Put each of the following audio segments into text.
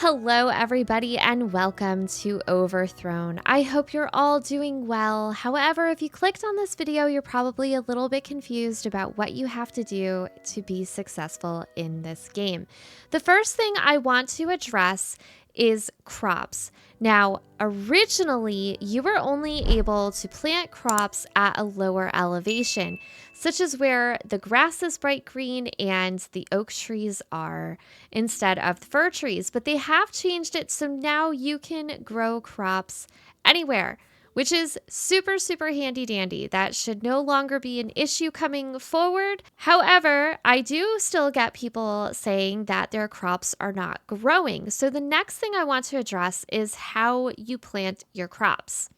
Hello, everybody, and welcome to Overthrown. I hope you're all doing well. However, if you clicked on this video, you're probably a little bit confused about what you have to do to be successful in this game. The first thing I want to address is crops. Now, originally, you were only able to plant crops at a lower elevation, such as where the grass is bright green and the oak trees are instead of the fir trees. But they have changed it so now you can grow crops anywhere, which is super, super handy dandy. That should no longer be an issue coming forward. However, I do still get people saying that their crops are not growing. So the next thing I want to address is how you plant your crops.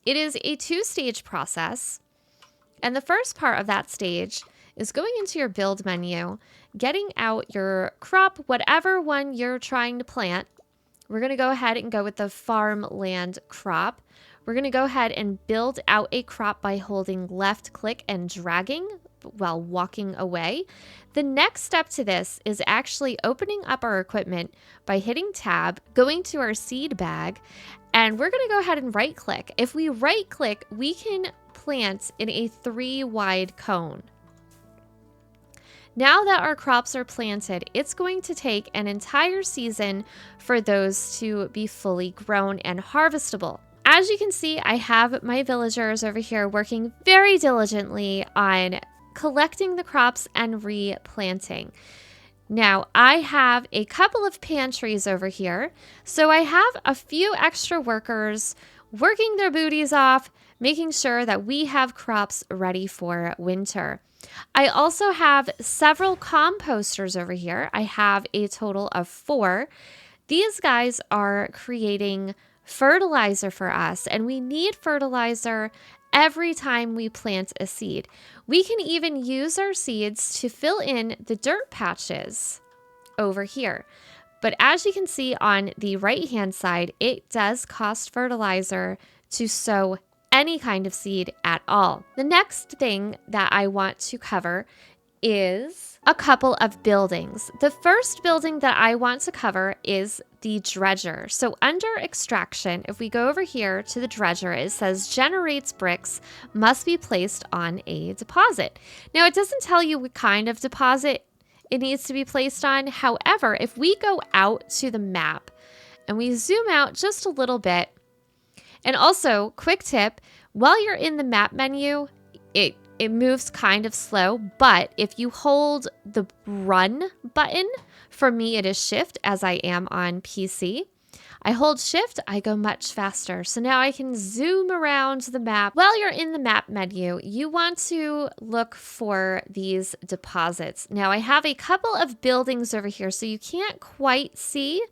It is a two-stage process. And the first part of that stage is going into your build menu, getting out your crop, whatever one you're trying to plant. We're going to go ahead and go with the farmland crop. We're going to go ahead and build out a crop by holding left click and dragging while walking away. The next step to this is actually opening up our equipment by hitting tab, going to our seed bag, and we're going to go ahead and right click. If we right click, we can plant in a 3-wide cone. Now that our crops are planted, it's going to take an entire season for those to be fully grown and harvestable. As you can see, I have my villagers over here working very diligently on collecting the crops and replanting. Now, I have a couple of pantries over here, so I have a few extra workers working their booties off, making sure that we have crops ready for winter. I also have several composters over here. I have a total of 4. These guys are creating fertilizer for us, and we need fertilizer every time we plant a seed. We can even use our seeds to fill in the dirt patches over here. But as you can see on the right hand side, it does cost fertilizer to sow any kind of seed at all. The next thing that I want to cover is a couple of buildings. The first building that I want to cover is the dredger. So under extraction, if we go over here to the dredger, it says generates bricks must be placed on a deposit. Now it doesn't tell you what kind of deposit it needs to be placed on. However, if we go out to the map and we zoom out just a little bit, and also quick tip, while you're in the map menu, it moves kind of slow, but if you hold the run button, for me it is shift as I am on PC. I hold shift, I go much faster. So now I can zoom around the map. While you're in the map menu, you want to look for these deposits. Now I have a couple of buildings over here, so you can't quite see.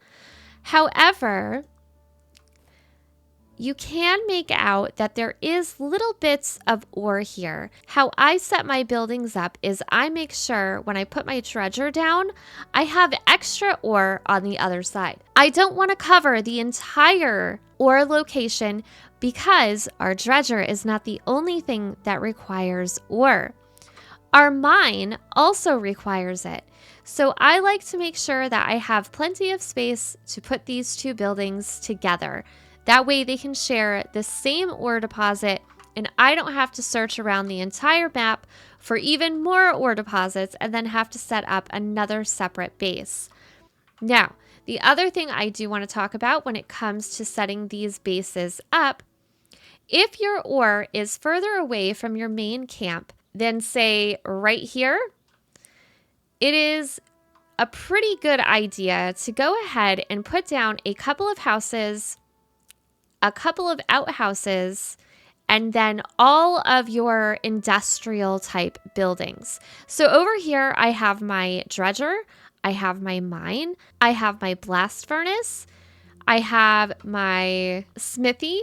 However, you can make out that there is little bits of ore here. How I set my buildings up is I make sure when I put my dredger down, I have extra ore on the other side. I don't want to cover the entire ore location because our dredger is not the only thing that requires ore. Our mine also requires it. So I like to make sure that I have plenty of space to put these two buildings together. That way they can share the same ore deposit and I don't have to search around the entire map for even more ore deposits and then have to set up another separate base. Now, the other thing I do want to talk about when it comes to setting these bases up, if your ore is further away from your main camp than say right here, it is a pretty good idea to go ahead and put down a couple of houses, a couple of outhouses, and then all of your industrial type buildings. So over here, I have my dredger, I have my mine, I have my blast furnace, I have my smithy,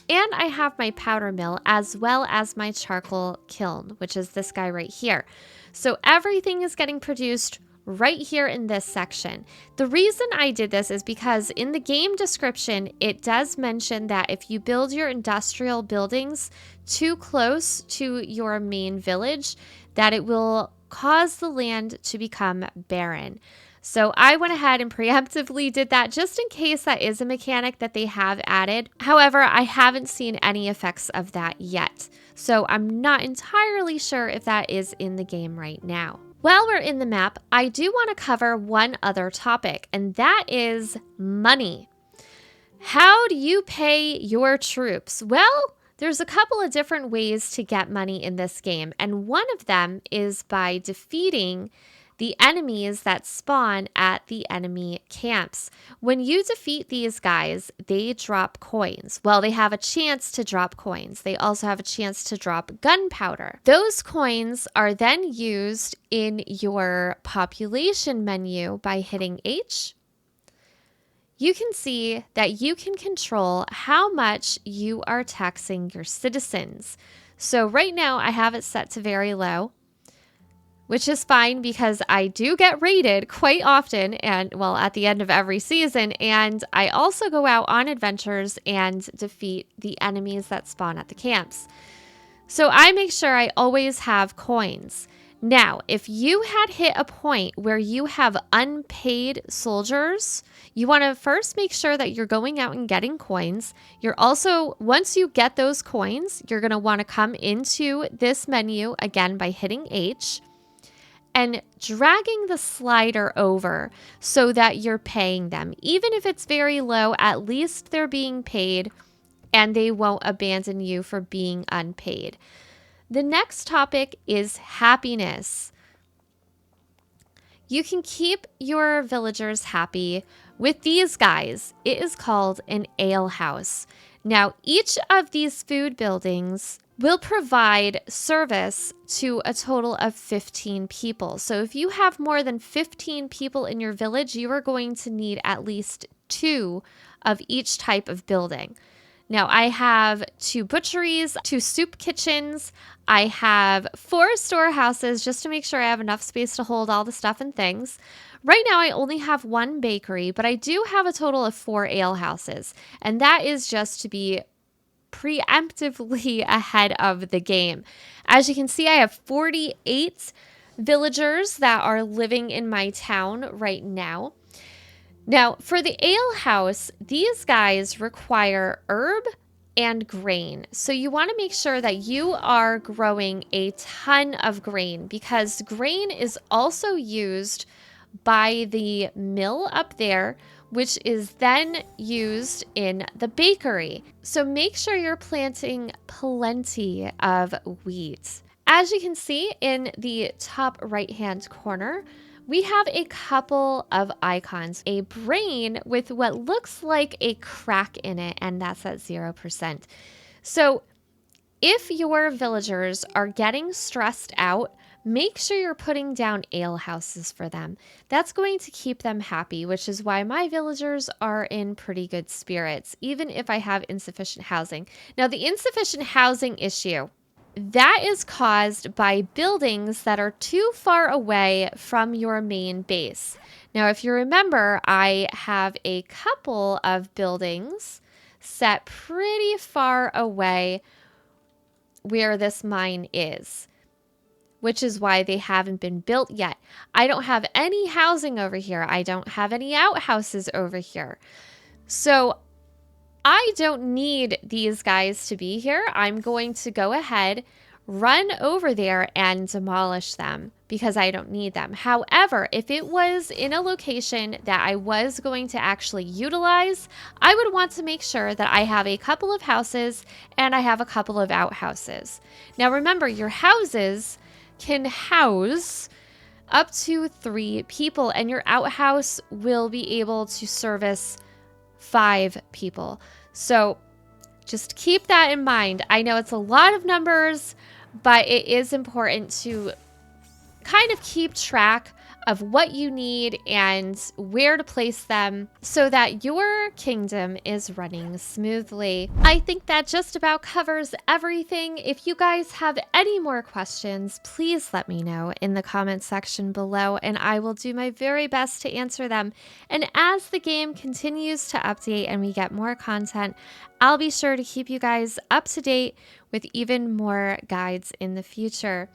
and I have my powder mill, as well as my charcoal kiln, which is this guy right here. So everything is getting produced right here in this section. The reason I did this is because in the game description, it does mention that if you build your industrial buildings too close to your main village, that it will cause the land to become barren. So I went ahead and preemptively did that just in case that is a mechanic that they have added. However, I haven't seen any effects of that yet. So I'm not entirely sure if that is in the game right now. While we're in the map, I do want to cover one other topic, and that is money. How do you pay your troops? Well, there's a couple of different ways to get money in this game, and one of them is by defeating the enemies that spawn at the enemy camps. When you defeat these guys, they drop coins. Well, they have a chance to drop coins. They also have a chance to drop gunpowder. Those coins are then used in your population menu by hitting H. You can see that you can control how much you are taxing your citizens. So right now I have it set to very low, which is fine because I do get raided quite often and, well, at the end of every season. And I also go out on adventures and defeat the enemies that spawn at the camps. So I make sure I always have coins. Now, if you had hit a point where you have unpaid soldiers, you want to first make sure that you're going out and getting coins. You're also, once you get those coins, you're going to want to come into this menu again by hitting H and dragging the slider over so that you're paying them. Even if it's very low, at least they're being paid and they won't abandon you for being unpaid. The next topic is happiness. You can keep your villagers happy with these guys. It is called an ale house. Now, each of these food buildings will provide service to a total of 15 people. So if you have more than 15 people in your village, you are going to need at least 2 of each type of building. Now, I have 2 butcheries, 2 soup kitchens. I have 4 storehouses just to make sure I have enough space to hold all the stuff and things. Right now, I only have 1 bakery, but I do have a total of 4 ale houses. And that is just to be preemptively ahead of the game. As you can see, I have 48 villagers that are living in my town right now. Now, for the ale house, these guys require herb and grain. So you want to make sure that you are growing a ton of grain because grain is also used by the mill up there, which is then used in the bakery. So make sure you're planting plenty of wheat. As you can see in the top right-hand corner, we have a couple of icons, a brain with what looks like a crack in it, and that's at 0%. So if your villagers are getting stressed out, make sure you're putting down ale houses for them. That's going to keep them happy, which is why my villagers are in pretty good spirits, even if I have insufficient housing. Now, the insufficient housing issue, that is caused by buildings that are too far away from your main base. Now, if you remember, I have a couple of buildings set pretty far away where this mine is, which is why they haven't been built yet. I don't have any housing over here. I don't have any outhouses over here. So I don't need these guys to be here. I'm going to go ahead, run over there and demolish them because I don't need them. However, if it was in a location that I was going to actually utilize, I would want to make sure that I have a couple of houses and I have a couple of outhouses. Now remember, your houses can house up to 3 people and your outhouse will be able to service 5 people. So just keep that in mind. I know it's a lot of numbers, but it is important to kind of keep track of what you need and where to place them so that your kingdom is running smoothly. I think that just about covers everything. If you guys have any more questions, please let me know in the comments section below and I will do my very best to answer them. And as the game continues to update and we get more content, I'll be sure to keep you guys up to date with even more guides in the future.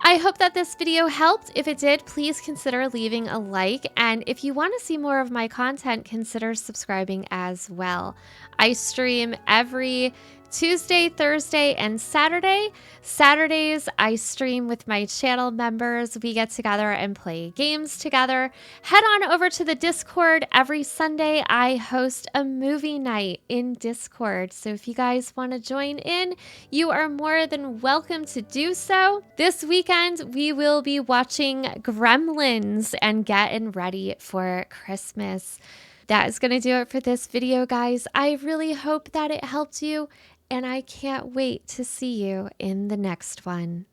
I hope that this video helped. If it did, please consider leaving a like. And if you want to see more of my content, consider subscribing as well. I stream every Tuesday, Thursday, and Saturday. Saturdays, I stream with my channel members. We get together and play games together. Head on over to the Discord. Every Sunday, I host a movie night in Discord. So if you guys want to join in, you are more than welcome to do so. This weekend, we will be watching Gremlins and getting ready for Christmas. That is going to do it for this video, guys. I really hope that it helped you, and I can't wait to see you in the next one.